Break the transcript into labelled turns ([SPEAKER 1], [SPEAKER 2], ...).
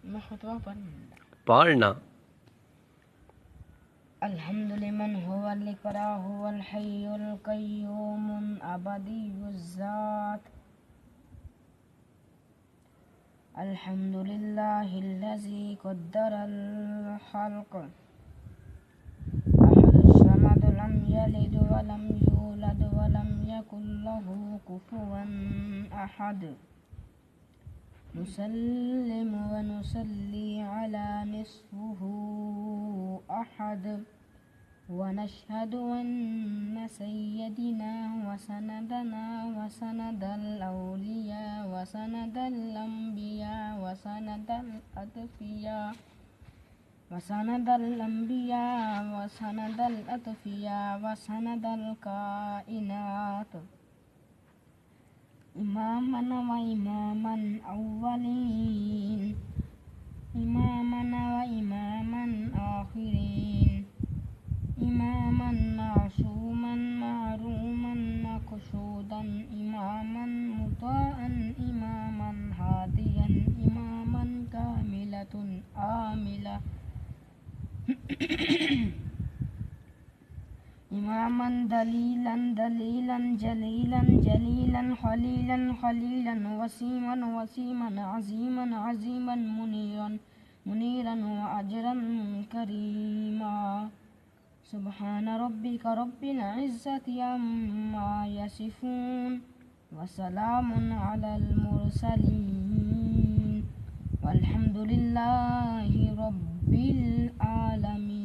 [SPEAKER 1] मैं खुतबा
[SPEAKER 2] पढ़ना।
[SPEAKER 1] अल्हम्दुलिमन हुवल इकरा हुवल हय्युल कय्यूम अबदियुज़्ज़ात अल्हम्दुलिल्लाहिल्लज़ी क़द्दरल खल्क़ अहदुस समद लम यलिद व लम यूलद व लम यकुल लहू कुफुवन अहद नुसल्लिमु व नुसल्ली अला निस्फुहु अहद व नशहदु अन्न सय्यदिना व सनदना व सनदल औलिया व सनदल अंबिया व सनदल अतफिया व सनदल अंबिया व सनदल अतफिया व सनदल काइनात इमामन व इमामन अव्वलीन इमामन व इमामन आखिरीन इमामन मासूमन मारूमन मक़सूदन इमामन मुताअन इमामन हादियन इमामन कामिलतुन आमिला इमामन दलीलन दलीलन जलीलन जलीलन खलीलन खलीलन वसीमन वसीमन अज़ीमन अज़ीमन मुनीरन मुनीरन व अजरन करीमा सुब्हान रब्बिका रब्बिल इज़्ज़ति अम्मा यसिफून व सलामुन अलल मुरसलीन वल्हम्दुलिल्लाहि रब्बिल आलमीन।